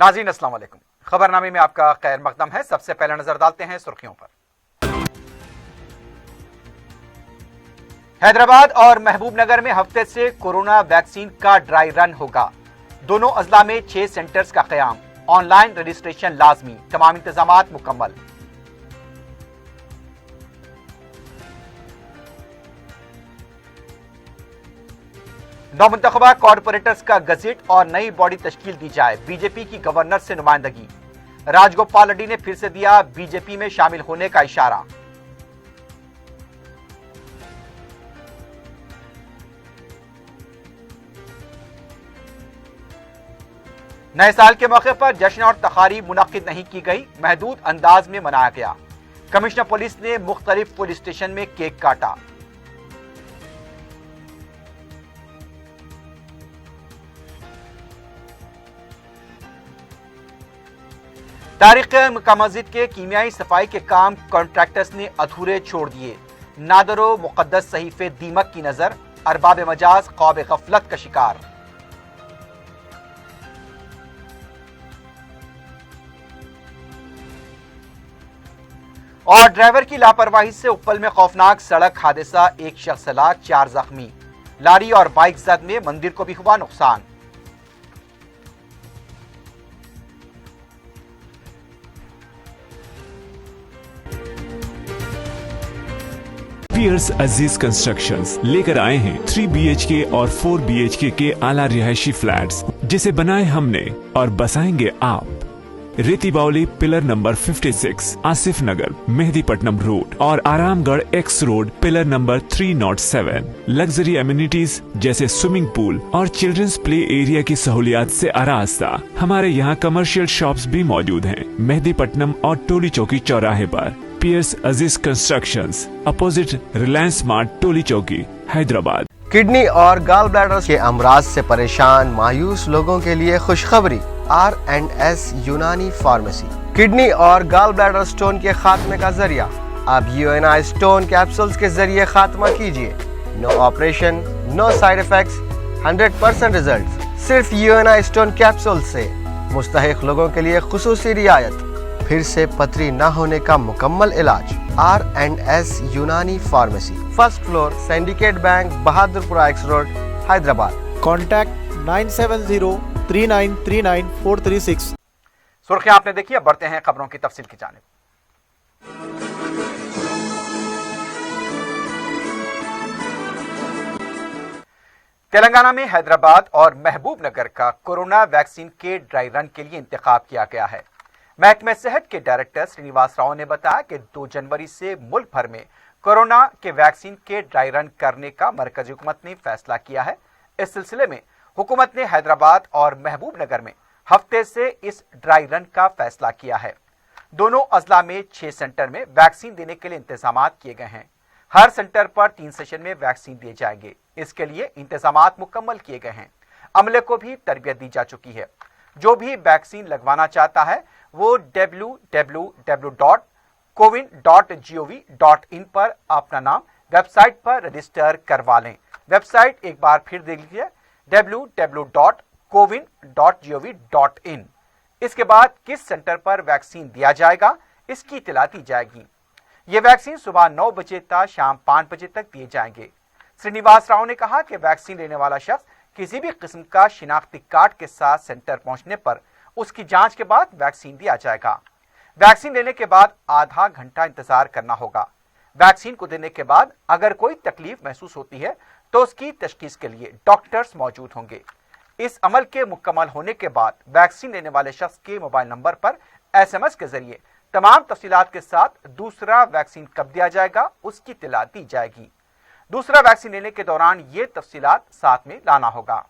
नाज़रीन अस्सलाम वालेकुम। खबरनामे में आपका खैर मकदम है। सबसे पहले नजर डालते हैं सुर्खियों पर। हैदराबाद और महबूबनगर में हफ्ते से कोरोना वैक्सीन का ड्राई रन होगा। दोनों अजला में 6 सेंटर्स का क़याम। ऑनलाइन रजिस्ट्रेशन लाजमी। तमाम इंतजामात मुकम्मल। नौमुंतखबा कॉरपोरेटर्स का गजेट और नई बॉडी तश्कील दी जाए। बीजेपी की गवर्नर से नुमाइंदगी। राजगोपाल रेड्डी ने फिर से दिया बीजेपी में शामिल होने का इशारा। नए साल के मौके पर जश्न और तकारीब मुनक्किद नहीं की गई, महदूद अंदाज में मनाया गया। कमिश्नर पुलिस ने मुख्तलिफ पुलिस स्टेशन में केक काटा। तारिक मक्का मस्जिद के कीमियाई सफाई के काम कॉन्ट्रैक्टर्स ने अधूरे छोड़ दिए। नादरो मुकद्दस सहीफे दीमक की नजर, अरबाब मजाज ख्वाब गफलत का शिकार। और ड्राइवर की लापरवाही से उप्पल में खौफनाक सड़क हादसा, एक शख्स हलाक, 4 जख्मी। लारी और बाइक जद में मंदिर को भी हुआ नुकसान। पियर्स अजीज कंस्ट्रक्शंस लेकर आए हैं 3 BHK और 4 BHK के आला रिहायशी फ्लैट्स, जिसे बनाए हमने और बसाएंगे आप। रेती बावली पिलर नंबर 56, आसिफ नगर, मेहदीपट्टनम रोड और Aramghar x road pillar number 307। Luxury amenities जैसे स्विमिंग पूल और चिल्ड्रंस प्ले एरिया की सहूलियात से आरास्ता। हमारे यहाँ कमर्शियल शॉप्स भी मौजूद हैं मेहदीपट्टनम और टोली चौकी चौराहे पर। पियर्स अजीज कंस्ट्रक्शंस, अपोजिट रिलायंस स्मार्ट, टोली चौकी, हैदराबाद। किडनी और गॉल ब्लैडर के अमराज से परेशान मायूस लोगों के लिए खुशखबरी। R&S यूनानी फार्मेसी किडनी और गॉल ब्लैडर स्टोन के खात्मे का जरिया। अब UNI स्टोन कैप्सूल्स के जरिए खात्मा कीजिए। No operation, no side effects, 100% result. सिर्फ UNI स्टोन कैप्सूल से मुस्तहिक लोगों के लिए खुसूसी रियायत। फिर से पथरी न होने का मुकम्मल इलाज। R&S यूनानी pharmacy, first floor, syndicate bank, Bahadurpura x road, Hyderabad. Contact 9703939436। सुर्खियां आपने देखी, अब बढ़ते हैं खबरों की तफसील की जानिब। तेलंगाना में हैदराबाद और महबूबनगर का कोरोना वैक्सीन के ड्राई रन के लिए इंतखाब किया गया है। महकमे सेहत के डायरेक्टर श्रीनिवास राव ने बताया कि 2 जनवरी से मुल्क भर में कोरोना के वैक्सीन के ड्राई रन करने का मरकजी हुकूमत ने फैसला किया है। इस सिलसिले में हुकूमत ने हैदराबाद और महबूबनगर में हफ्ते से इस ड्राई रन का फैसला किया है। दोनों अजला में 6 सेंटर में वैक्सीन देने के लिए इंतजाम किए गए हैं। हर सेंटर पर 3 सेशन में वैक्सीन दिए जाएंगे। इसके लिए इंतजामात मुकम्मल किए गए हैं। अमले को भी तरबियत दी जा चुकी है। जो भी वैक्सीन लगवाना चाहता है वो www.cowin.gov.in पर अपना नाम वेबसाइट पर रजिस्टर करवा लें। वेबसाइट एक बार फिर देख लीजिए, www.cowin.gov.in। इसके बाद किस सेंटर पर वैक्सीन दिया जाएगा इसकी इत्तला दी जाएगी। ये वैक्सीन सुबह 9 बजे तक शाम 5 बजे तक दिए जाएंगे। श्रीनिवास राव ने कहा कि वैक्सीन लेने वाला शख्स किसी भी किस्म का शिनाख्ती कार्ड के साथ सेंटर पहुंचने पर उसकी जांच के बाद वैक्सीन दिया जाएगा। वैक्सीन लेने के बाद आधा घंटा इंतजार करना होगा। वैक्सीन को देने के बाद अगर कोई तकलीफ महसूस होती है तो उसकी तशखीस के लिए डॉक्टर्स मौजूद होंगे। इस अमल के मुकम्मल होने के बाद वैक्सीन लेने वाले शख्स के मोबाइल नंबर पर SMS के जरिए तमाम तफसीलात के साथ दूसरा वैक्सीन कब दिया जाएगा उसकी इत्तला दी जाएगी। दूसरा वैक्सीन लेने के दौरान ये तफसीलात साथ में लाना होगा।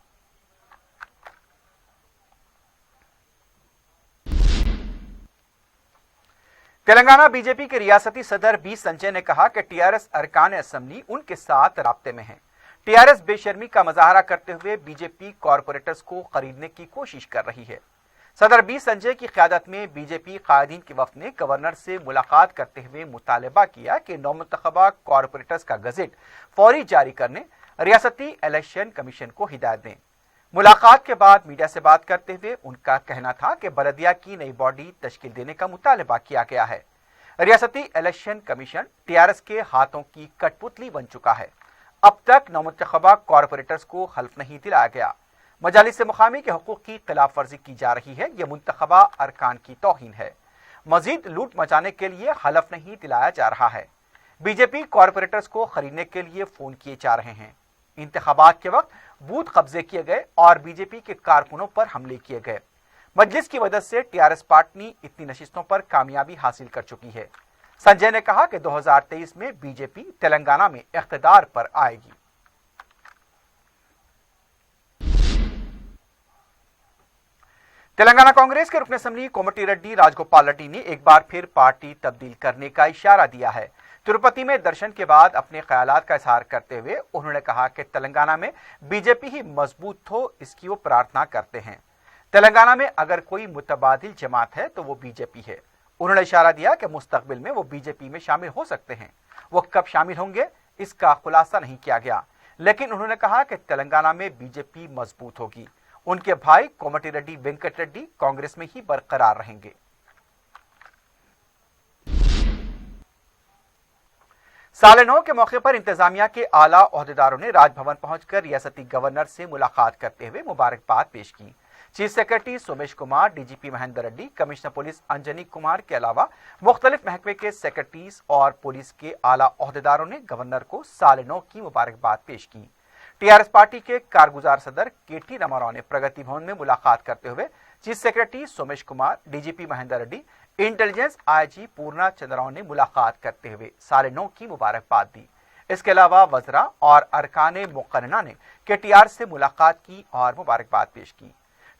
तेलंगाना बीजेपी के रियासती सदर बी संजय ने कहा कि TRS अरकान असेंबली उनके साथ राब्ते में है। TRS बेशर्मी का मुजाहरा करते हुए बीजेपी कॉरपोरेटर्स को खरीदने की कोशिश कर रही है। सदर बी संजय की क़यादत में बीजेपी कायदीन के वफ़द ने गवर्नर से मुलाकात करते हुए मुतालबा किया कि नौमुंतखबा कॉरपोरेटर्स का गजेट फौरी जारी करने रियासती इलेक्शन कमीशन को हिदायत दें। मुलाकात के बाद मीडिया से बात करते हुए उनका कहना था कि बलदिया की नई बॉडी तश्कील देने का मुतालबा किया गया है। रियासती इलेक्शन कमीशन टीआरएस के हाथों की कठपुतली बन चुका है। अब तक नौमुंतखबा कॉरपोरेटर्स को हल्फ नहीं दिलाया गया। मजालिस मुकामी के हुकूक की खिलाफ वर्जी की जा रही है। यह मुंतखबा अरकान की तौहीन है। मजीद लूट मचाने के लिए हलफ नहीं दिलाया जा रहा है। बीजेपी कॉरपोरेटर्स को खरीदने के लिए फोन किए जा रहे हैं। इंतखाबात के वक्त बूथ कब्जे किए गए और बीजेपी के कारकुनों पर हमले किए गए। मजलिस की मदद से टीआरएस पार्टी इतनी नशिस्तों पर कामयाबी हासिल कर चुकी है। संजय ने कहा कि 2023 में बीजेपी तेलंगाना में इख्तिदार पर आएगी। तेलंगाना कांग्रेस के रुकन असम्बली कोमटी रेड्डी राजगोपाल रेड्डी ने एक बार फिर पार्टी तब्दील करने का इशारा दिया है। तिरुपति में दर्शन के बाद अपने ख्यालात का इजहार करते हुए उन्होंने कहा कि तेलंगाना में बीजेपी ही मजबूत हो, इसकी वो प्रार्थना करते हैं। तेलंगाना में अगर कोई मुतबादिल जमात है तो वो बीजेपी है। उन्होंने इशारा दिया कि मुस्तकबिल में वो बीजेपी में शामिल हो सकते हैं। वो कब शामिल होंगे इसका खुलासा नहीं किया गया, लेकिन उन्होंने कहा कि तेलंगाना में बीजेपी मजबूत होगी। उनके भाई कोमटी रेड्डी वेंकट रेड्डी कांग्रेस में ही बरकरार रहेंगे। साल 9 के मौके पर इंतजामिया के आला ओहदेदारों ने राजभवन पहुंचकर रियासती गवर्नर से मुलाकात करते हुए मुबारकबाद पेश की। Chief secretary Somesh Kumar, DGP Mahendra Reddy, commissioner police Anjani Kumar के अलावा मुख्तलिफ महकमे के सेक्रेटरीज और पुलिस के आला ओहदेदारों ने गवर्नर को साल 9 की मुबारकबाद पेश की। टीआरएस पार्टी के कारगुजार सदर केटी रामाराव ने प्रगति भवन में मुलाकात करते हुए chief secretary Somesh Kumar, DGP Mahendra Reddy, intelligence IG Purna चंद्राव ने मुलाकात करते हुए साल 9 की मुबारकबाद दी। इसके अलावा वज़रा और अरकाने मुक़र्रना ने केटीआर से मुलाकात की और मुबारकबाद पेश की।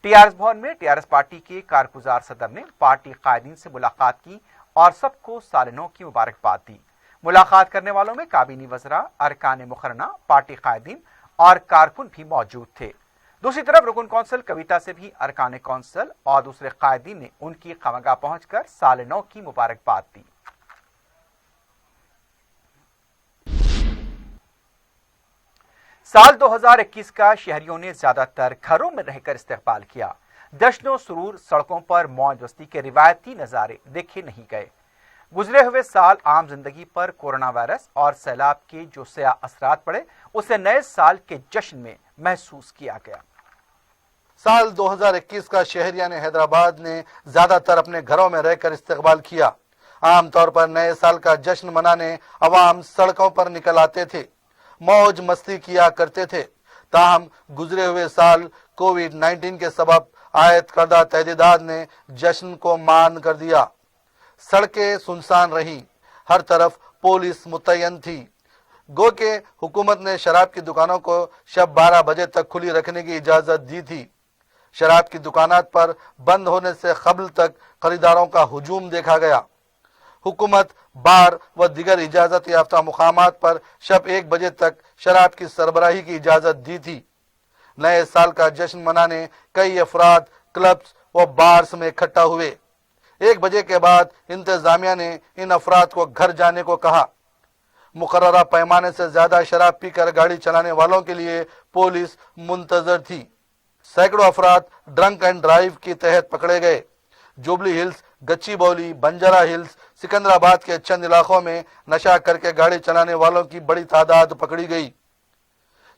टीआरएस भवन में टीआरएस पार्टी के कारगुजार सदर ने पार्टी कायदीन से मुलाकात की और सबको साल 9 की मुबारकबाद दी। मुलाकात करने वालों में काबीनी वज़रा, अरकाने मुक़र्रना, पार्टी कायदीन और कारकुन भी मौजूद थे। दूसरी तरफ रुकन कौंसिल कविता से भी अरकाने कौंसिल और दूसरे कायदीन ने उनकी खमगाह पहुंचकर साल 9 की मुबारकबाद दी। साल 2021 का शहरियों ने ज्यादातर घरों में रहकर इस्तकबाल किया। जश्न सुरूर, सड़कों पर मौज मस्ती के रिवायती नजारे देखे नहीं गए। गुजरे हुए साल आम जिंदगी पर कोरोना वायरस और सैलाब के जो सया असरात पड़े उसे नए साल के जश्न में महसूस किया गया। साल 2021 का शहरिया ने हैदराबाद ने ज्यादातर अपने घरों में रहकर इस्तकबाल किया। आमतौर पर नए साल का जश्न मनाने अवाम सड़कों पर निकल आते थे, मौज मस्ती किया करते थे। ताहम गुजरे हुए साल कोविड-19 के सबब आयत करदा तहदीदात ने जश्न को मान कर दिया। सड़कें सुनसान रही, हर तरफ पुलिस मुतय्यन थी। गो के हुकूमत ने शराब की दुकानों को शब 12 बजे तक खुली रखने की इजाजत दी थी। शराब की दुकानात पर बंद होने से कबल तक खरीदारों का हुजूम देखा गया। हुकूमत बार व दिगर इजाजत याफ्ता मुकामात पर शब 1 बजे तक शराब की सरबराही की इजाजत दी थी। नए साल का जश्न मनाने कई अफराद क्लब्स व बार्स में इकट्ठा हुए। 1 बजे के बाद इंतजामिया ने इन अफराद को घर जाने को कहा। मुकर्ररा पैमाने से ज्यादा शराब पीकर गाड़ी चलाने वालों के लिए पुलिस मुंतजर थी। सैकड़ों अफराद ड्रंक एंड ड्राइव के तहत पकड़े गए। Jubilee hills, Gachibowli, Banjara hills, Secunderabad के चंद इलाकों में नशा करके गाड़ी चलाने वालों की बड़ी तादाद पकड़ी गई।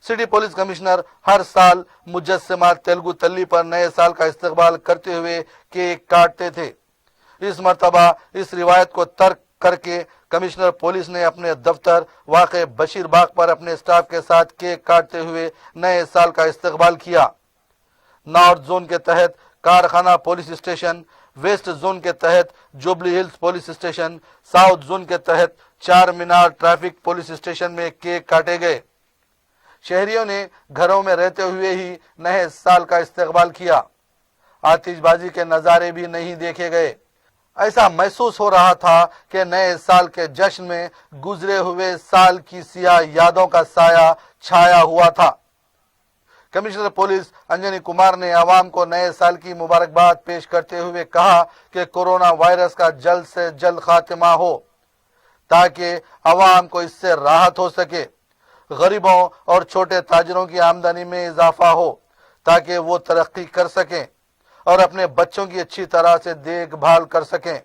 सिटी पुलिस कमिश्नर हर साल मुजस्समा तेलुगु तल्ली पर नए साल का इस्तकबाल करते हुए केक काटते थे। इस मर्तबा इस रिवायत को तर्क करके कमिश्नर पुलिस ने अपने दफ्तर वाक़े बशीर बाग पर अपने स्टाफ के साथ केक काटते हुए नए साल का इस्तकबाल किया। नॉर्थ जोन के तहत कारखाना पुलिस स्टेशन, वेस्ट जोन के तहत jubilee hills police station, south zone के तहत 4 मीनार ट्रैफिक पुलिस स्टेशन में केक काटे गए। शहरियों ने घरों में रहते हुए ही नए साल का इस्तकबाल किया। आतिशबाजी के नजारे भी नहीं देखे गए। ऐसा महसूस हो रहा था कि नए साल के जश्न में गुजरे हुए साल की सियाह यादों का साया छाया हुआ था। कमिश्नर पुलिस अंजनी कुमार ने आवाम को नए साल की मुबारकबाद पेश करते हुए कहा कि कोरोना वायरस का जल्द से जल्द खात्मा हो ताकि आवाम को इससे राहत हो सके, गरीबों और छोटे ताजिरों की आमदनी में इजाफा हो تاکہ وہ ترقی کر سکیں اور اپنے بچوں کی اچھی طرح سے دیکھ بھال کر سکیں۔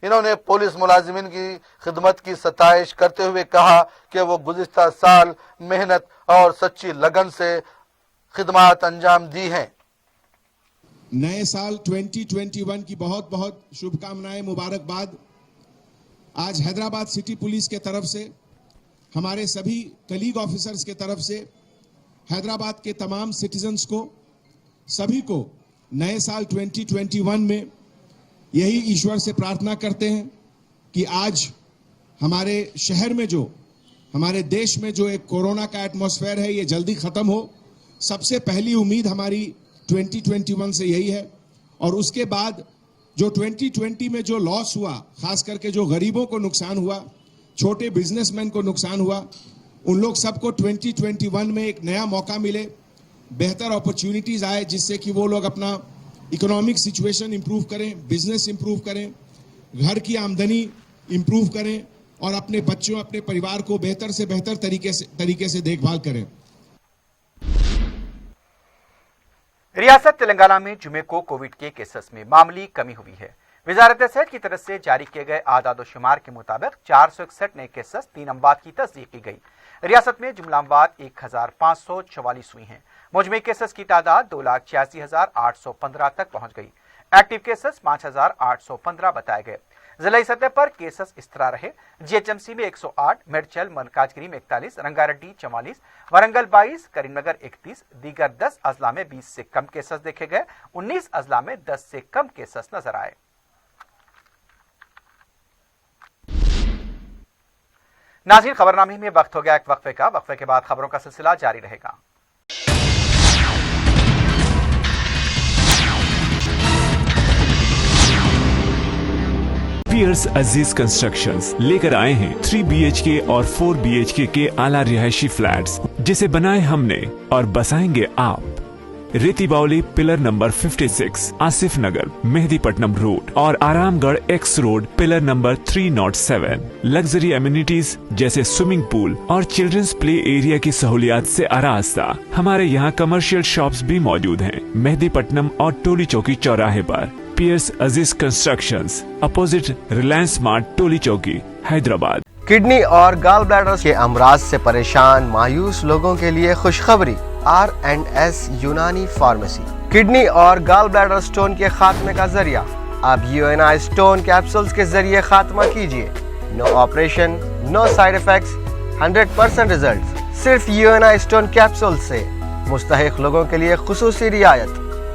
انہوں نے پولیس ملازمین کی خدمت کی ستائش کرتے ہوئے کہا کہ وہ گزشتہ سال محنت اور سچی لگن سے خدمات انجام دی ہیں۔ نئے سال 2021 کی بہت بہت شبھ کامنائیں، مبارکباد۔ آج حیدرآباد سٹی پولیس کے طرف سے، ہمارے سبھی کلیگ آفیسرز کے طرف سے، حیدرآباد کے تمام سٹیزنز کو، سبھی کو نئے سال 2021 میں یہی ایشور سے پرارتھنا کرتے ہیں کہ آج ہمارے شہر میں ہمارے دیش میں جو ایک کورونا کا ایٹماسفیئر ہے یہ جلدی ختم ہو۔ سب سے پہلی امید ہماری 2021 سے یہی ہے، اور اس کے بعد جو 2020 میں جو لاس ہوا، خاص کر کے جو غریبوں کو نقصان ہوا، چھوٹے بزنس مین کو نقصان ہوا، ان لوگ سب کو 2021 میں ایک نیا موقع ملے، بہتر اپرچونٹیز آئے، جس سے کہ وہ لوگ اپنا اکنامک سچویشن امپروو کریں، بزنس امپروو کریں، گھر کی آمدنی امپروو کریں، اور اپنے بچوں، اپنے پریوار کو بہتر سے بہتر طریقے سے دیکھ بھال کریں۔ ریاست تلنگانہ میں جمعے کو کووڈ کے کیسز میں معمولی کمی ہوئی ہے۔ وزارت صحت کی طرف سے جاری کیے گئے اعداد و شمار کے مطابق 461 نئے کیسز، 3 اموات کی تصدیق کی گئی۔ ریاست میں جملہ اموات 1544 ہوئی ہیں۔ مجموعی کیسز کی تعداد 2,86,815 تک پہنچ گئی۔ ایکٹیو کیسز 5,815 بتائے گئے۔ ضلعی سطح پر کیسز اس طرح رہے: جی ایچ ایم سی میں 108، میڈچل ملکاجگری میں 41، رنگا ریڈی 44، ورنگل 22، کریم نگر 31۔ دیگر 10 اضلاع میں 20 سے کم کیسز دیکھے گئے، 19 اضلاع میں 10 سے کم کیسز نظر آئے۔ ناظرین، خبرنامے میں وقت ہو گیا ایک وقفے کا۔ وقفے کے بعد خبروں کا سلسلہ جاری رہے گا۔ پیئرس عزیز کنسٹرکشنز لے کر آئے ہیں 3 BHK اور 4 BHK کے اعلیٰ رہائشی فلیٹس، جسے بنائے ہم نے اور بسائیں گے آپ۔ Reti Bowli pillar number 56، Asif Nagar, Mehdipatnam road, اور Aramghar X road pillar number 307۔ Luxury amenities جیسے سوئمنگ پول اور چلڈرنز پلے ایریا کی سہولیات سے آراستہ ہمارے یہاں کمرشل شاپس بھی موجود ہیں، مہدی پٹنم اور ٹولی چوکی چوراہے پر۔ پیئرس عزیز constructions, opposite Reliance mart, Toli Chowki, Hyderabad. Kidney اور گال بلیڈر کے امراض سے پریشان مایوس لوگوں کے لیے خوشخبری، R&S یونانی فارمیسی کڈنی اور گال بلیڈر سٹون کے خاتمے کا ذریعہ۔ اب UNI سٹون کیپسولز کے ذریعے خاتمہ کیجیے۔ نو آپریشن، نو سائیڈ ایفیکٹس، 100% ریزلٹ۔ صرف UNI سٹون کیپسول سے مستحق لوگوں کے لیے خصوصی رعایت۔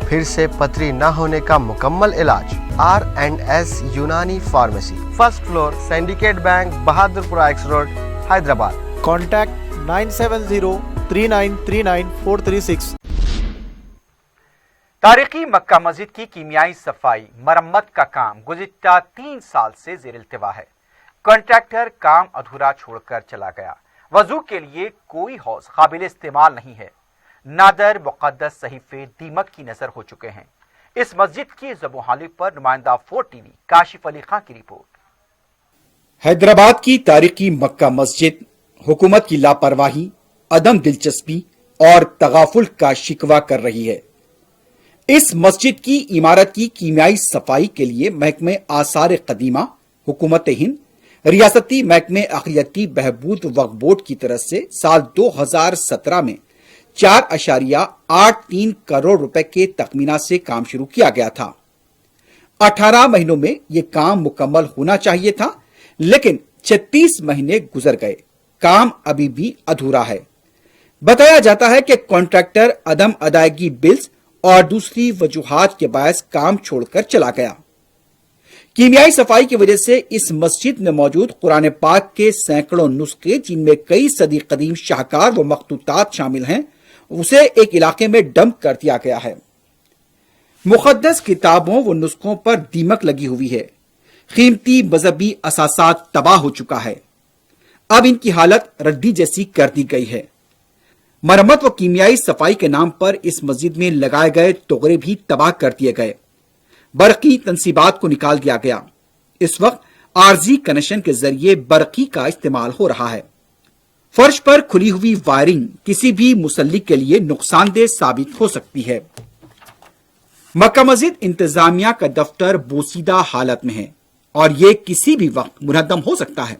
پھر سے پتھری نہ ہونے کا مکمل علاج۔ R&S Unani pharmacy, first floor, Syndicate bank, Bahadurpura X road, Hyderabad. Contact 9703939436۔ تاریخی مکہ مسجد کی کیمیائی صفائی مرمت کا کام گزشتہ 3 سال سے زیر التوا ہے۔ کنٹریکٹر کام ادھورا چھوڑ کر چلا گیا۔ وضو کے لیے کوئی حوض قابل استعمال نہیں ہے۔ نادر مقدس صحیفے دیمک کی نظر ہو چکے ہیں۔ اس مسجد کی زبوں حالی پر نمائندہ 4 TV کاشف علی خان کی رپورٹ۔ حیدرآباد کی تاریخی مکہ مسجد حکومت کی لاپرواہی، عدم دلچسپی اور تغافل کا شکوہ کر رہی ہے۔ اس مسجد کی عمارت کی کیمیائی صفائی کے لیے محکمہ آثار قدیمہ، حکومت ہند، ریاستی محکمہ اقلیتی بہبود وقف بورڈ کی طرف سے سال 2017 میں 4.83 کروڑ روپے کے تخمینہ سے کام شروع کیا گیا تھا۔ 18 مہینوں میں یہ کام مکمل ہونا چاہیے تھا، لیکن 36 مہینے گزر گئے، کام ابھی بھی ادھورا ہے۔ بتایا جاتا ہے کہ کانٹریکٹر عدم ادائیگی بلز اور دوسری وجوہات کے باعث کام چھوڑ کر چلا گیا۔ کیمیائی صفائی کی وجہ سے اس مسجد میں موجود قرآن پاک کے سینکڑوں نسخے، جن میں کئی صدی قدیم شاہکار و مخطوطات شامل ہیں، اسے ایک علاقے میں ڈمپ کر دیا گیا ہے۔ مقدس کتابوں و نسخوں پر دیمک لگی ہوئی ہے۔ قیمتی مذہبی اثاثات تباہ ہو چکا ہے۔ اب ان کی حالت ردی جیسی کر دی گئی ہے۔ مرمت و کیمیائی صفائی کے نام پر اس مسجد میں لگائے گئے ٹغرے بھی تباہ کر دیے گئے۔ برقی تنصیبات کو نکال دیا گیا۔ اس وقت عارضی کنیکشن کے ذریعے برقی کا استعمال ہو رہا ہے۔ फर्श पर खुली हुई वायरिंग किसी भी मुसल्ली के लिए नुकसानदेह साबित हो सकती है। मक्का मस्जिद इंतजामिया का दफ्तर बोसीदा हालत में है और ये किसी भी वक्त मुनहदम हो सकता है।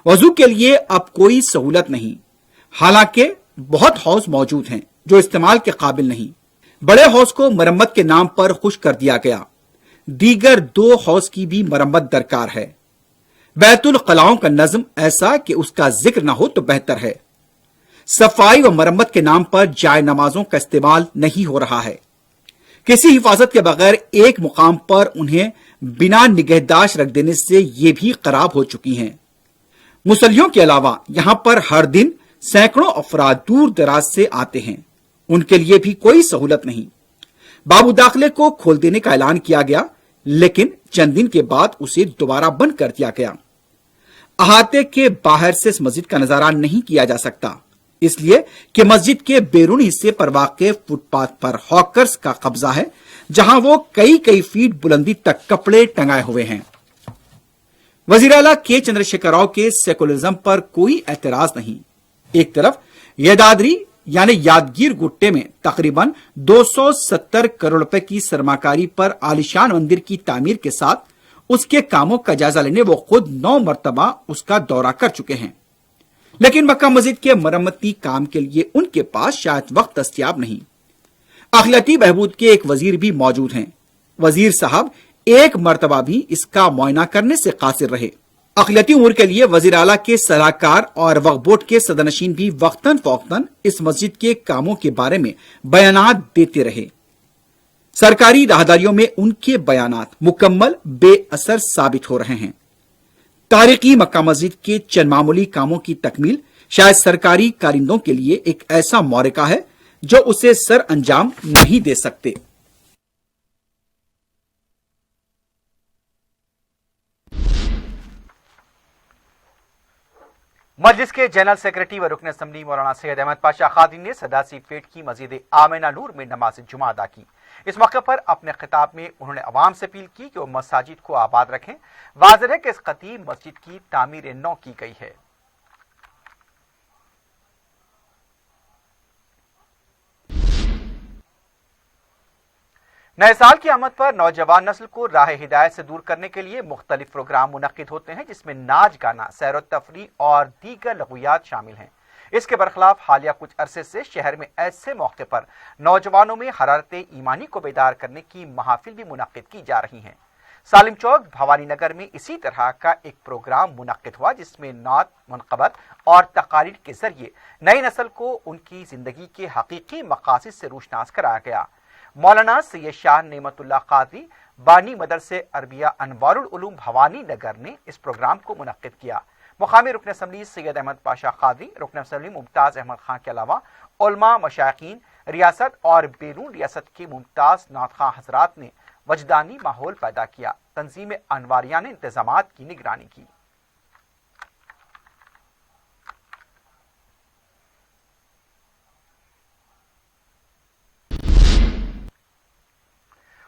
वजू के लिए अब कोई सहूलत नहीं, हालांकि बहुत हौज मौजूद हैं जो इस्तेमाल के काबिल नहीं। बड़े हौज को मरम्मत के नाम पर खुश कर दिया गया। दीगर 2 हौज की भी मरम्मत दरकार है। बैतुल कलाओं का नज्म ऐसा कि उसका जिक्र न हो तो बेहतर है। सफाई व मरम्मत के नाम पर जाय नमाजों का इस्तेमाल नहीं हो रहा है। किसी हिफाजत के बगैर एक मुकाम पर उन्हें बिना निगहदाश्त रख देने से ये भी खराब हो चुकी हैं। मुसल्लियों के अलावा यहां पर हर दिन सैकड़ों अफराद दूर दराज से आते हैं, उनके लिए भी कोई सहूलत नहीं। बाबू दाखिले को खोल देने का ऐलान किया गया, लेकिन चंद दिन के बाद उसे दोबारा बंद कर दिया गया। अहाते के बाहर से इस मस्जिद का नजारा नहीं किया जा सकता, इसलिए कि मस्जिद के बैरूनी हिस्से पर वाक़ फुटपाथ पर हॉकर्स का कब्जा है, जहां वो कई फीट बुलंदी तक कपड़े टंगाए हुए हैं। वजीर आला के चंद्रशेखर राव के सेकुलरिज्म पर कोई एतराज नहीं। एक तरफ यदाद्री यानी यादगीर गुट्टे में तकरीबन 270 करोड़ रुपए की सरमाकारी पर आलिशान मंदिर की तामीर के साथ उसके कामों का जायजा लेने वो खुद 9 मरतबा उसका दौरा कर चुके हैं, लेकिन मक्का मस्जिद के मरम्मती काम के लिए उनके पास शायद वक्त दस्तयाब नहीं। अखिलती बहबूद के एक वजीर भी मौजूद हैं। वजीर साहब एक मरतबा भी इसका मुआयना करने से कासिर रहे। अखिलती उमूर के लिए वजीर आला के सलाहकार और वक्फ बोर्ड के सदरनशीन भी वक्तन फौक्तन इस मस्जिद के कामों के बारे में बयानात देते रहे। सरकारी राहदारियों में उनके बयानात मुकम्मल बेअसर साबित हो रहे हैं। तारीखी मक्का मस्जिद के चंद मामूली कामों की तकमील शायद सरकारी कारिंदों के लिए एक ऐसा मौरिका है जो उसे सर अंजाम नहीं दे सकते। मजलिस के जनरल सेक्रेटरी व रुकन असम्बली मौलाना सैयद अहमद पाशा खादी ने सदासी पेट की मस्जिद आमिना नूर में नमाज जुमा अदा की। इस मौके पर अपने खिताब में उन्होंने अवाम से अपील की कि वो मसाजिद को आबाद रखें। वाज़ेह है कि इस खतीब मस्जिद की तामीर नौ की गई है। नए साल की आमद पर नौजवान नस्ल को राह हिदायत से दूर करने के लिए मुख्तलिफ प्रोग्राम मुनक्किद होते हैं, जिसमें नाच गाना, सैर व तफरी और दीगर लग़वियात शामिल हैं। इसके बरखिलाफ हालिया कुछ अरसे से शहर में ऐसे मौके पर नौजवानों में हरारत ईमानी को बेदार करने की महाफिल भी मुनक्किद की जा रही हैं। सालिम चौक भवानी नगर में इसी तरह का एक प्रोग्राम मुनक्किद हुआ, जिसमें नात, मुनक़बत और तकारीर के जरिए नई नस्ल को उनकी जिंदगी के हकीकी मकासिद से रोशनास कराया गया। मौलाना सैयद शाह नेमतुल्लाह कादरी बानी मदरसे अरबिया अनवारुल उलूम भवानी नगर ने इस प्रोग्राम को मुनक्किद किया। मुकामी रुकन असम्बली सैयद अहमद पाशा कादरी, रुकन असम्बली मुमताज अहमद खां के अलावा उलमा, मशाइखीन, रियासत और बैरून रियासत के मुमताज नात खां हजरात ने वजदानी माहौल पैदा किया। तंजीम अनवारिया ने इंतजामात की निगरानी की।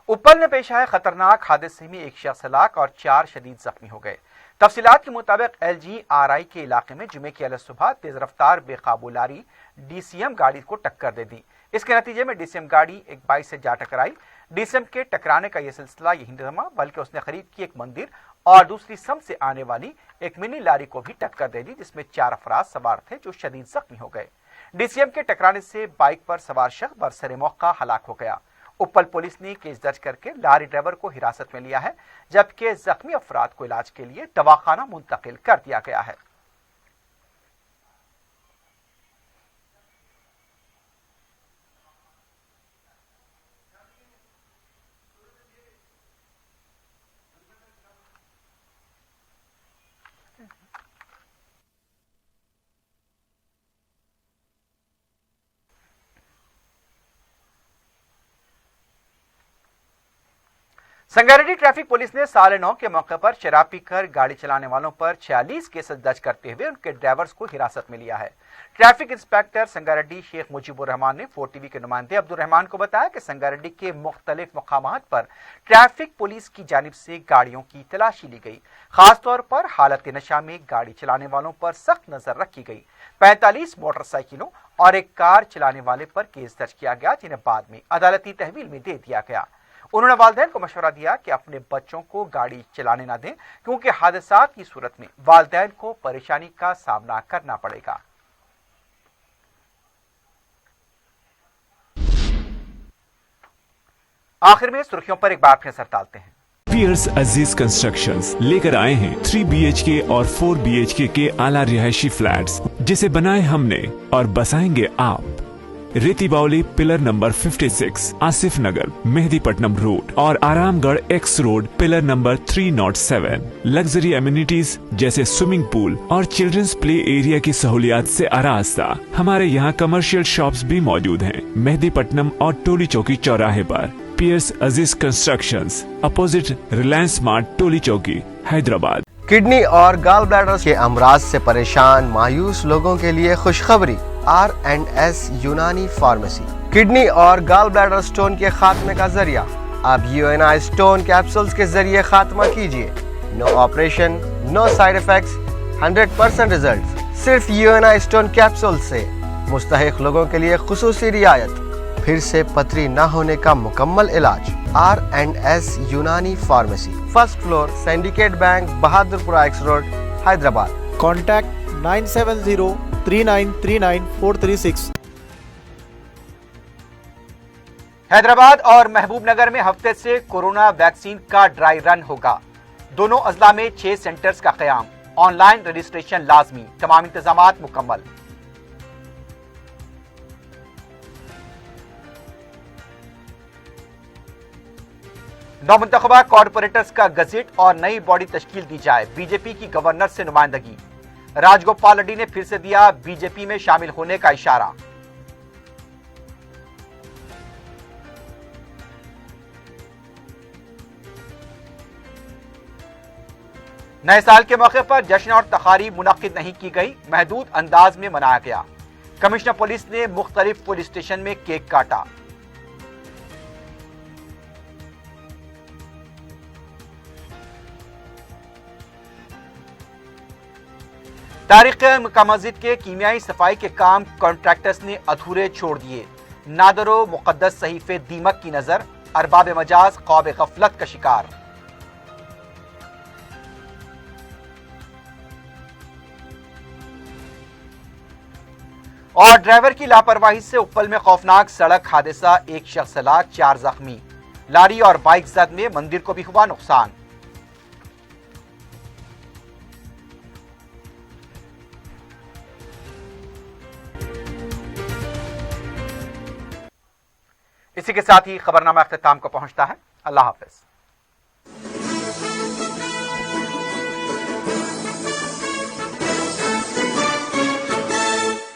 उपल में पेश आए खतरनाक हादसे में एक शख्स हलाक और 4 शदीद जख्मी हो गए। तफसीलात के मुताबिक LGRI के इलाके में जुमे की अलग सुबह तेज रफ्तार बेकाबू लारी DCM गाड़ी को टक्कर दे दी। इसके नतीजे में DCM गाड़ी एक बाइक से जा टकराई। DCM के टकराने का यह सिलसिला यही नहीं थमा, बल्कि उसने करीब की एक मंदिर और दूसरी सम से आने वाली एक मिनी लारी को भी टक्कर दे दी, जिसमें 4 अफराद सवार थे जो शदीद जख्मी हो गए। DCM के टकराने से बाइक पर सवार शख्स बरसरे मौका हलाक हो गया। उपल पुलिस ने केस दर्ज करके लारी ड्राइवर को हिरासत में लिया है, जबकि जख्मी अफराद को इलाज के लिए दवाखाना मुंतकिल कर दिया गया है। संगारेड्डी ट्रैफिक पुलिस ने साल 9 के मौके पर शराब पीकर गाड़ी चलाने वालों पर 46 केस दर्ज करते हुए उनके ड्राइवर्स को हिरासत में लिया है। ट्रैफिक इंस्पेक्टर संगारेड्डी शेख मुजीबुर रहमान ने 4TV के नुमाइंदे अब्दुल रहमान को बताया कि संगारेड्डी के मुख्तलिफ मकामात पर ट्रैफिक पुलिस की जानिब से गाड़ियों की तलाशी ली गई। खासतौर पर हालत नशा में गाड़ी चलाने वालों पर सख्त नजर रखी गई। 45 मोटरसाइकिलों और एक कार चलाने वाले पर केस दर्ज किया गया, जिन्हें बाद में अदालती तहवील में दे दिया गया। उन्होंने वालिदैन को मशवरा दिया कि अपने बच्चों को गाड़ी चलाने न दें, क्योंकि हादसात की सूरत में वालिदैन को परेशानी का सामना करना पड़ेगा। आखिर में सुर्खियों पर एक बार फिर नजर डालते हैं। पियर्स अजीज कंस्ट्रक्शंस लेकर आए हैं 3 BHK और 4 BHK के आला रिहायशी फ्लैट्स, जिसे बनाए हमने और बसाएंगे आप। रेती बावली पिलर नंबर 56, आसिफ नगर, मेहदीपट्टनम रोड और Aramghar X road pillar number 307। Luxury amenities जैसे स्विमिंग पूल और चिल्ड्रंस प्ले एरिया की सहूलियात से आरास्ता। हमारे यहाँ कमर्शियल शॉप्स भी मौजूद हैं मेहदीपट्टनम और टोली चौकी चौराहे पर। पियर्स अजीज कंस्ट्रक्शंस, अपोजिट रिलायंस स्मार्ट, टोली चौकी, हैदराबाद। किडनी और गाल ब्लैडर के अमराज से परेशान मायूस लोगों के लिए खुशखबरी। R&S यूनानी फार्मेसी किडनी और गाल ब्लैडर स्टोन के खात्मे का जरिया। अब UNI स्टोन कैप्सूल्स के जरिए खात्मा कीजिए। No operation, no side effects, 100% result. सिर्फ UNI स्टोन कैप्सूल से मुस्तहिक लोगों के लिए खुसूसी रियायत। फिर से पथरी न होने का मुकम्मल इलाज। R&S यूनानी pharmacy, first floor, syndicate bank, Bahadurpura X road, Hyderabad. Contact 970-3939-436। Hyderabad और महबूब नगर में हफ्ते से कोरोना वैक्सीन का ड्राई रन होगा। दोनों अजला में 6 सेंटर्स का क़याम। ऑनलाइन रजिस्ट्रेशन लाजमी। तमाम इंतजामात मुकम्मल। नौमुंतखबा कॉर्पोरेटर्स का गजेट और नई बॉडी तश्कील दी जाए। बीजेपी की गवर्नर से नुमाइंदगी। राजगोपाल रेड्डी ने फिर से दिया बीजेपी में शामिल होने का इशारा। नए साल के मौके पर जश्न और तकारीब मुनक्किद नहीं की गई, महदूद अंदाज में मनाया गया। कमिश्नर पुलिस ने मुख्तलिफ पुलिस स्टेशन में केक काटा। तारिक मक्का मस्जिद के कीमियाई सफाई के काम कॉन्ट्रैक्टर्स ने अधूरे छोड़ दिए। नादरो मुकद्दस सहीफे दीमक की नजर, अरबाब मजाज ख्वाब गफलत का शिकार। और ड्राइवर की लापरवाही से उप्पल में खौफनाक सड़क हादसा, 1 शख्स हलाक, 4 जख्मी। लारी और बाइक जद में मंदिर को भी हुआ नुकसान। इसी के साथ ही खबरनामा अख्ताम को पहुंचता है। अल्लाह हाफिज।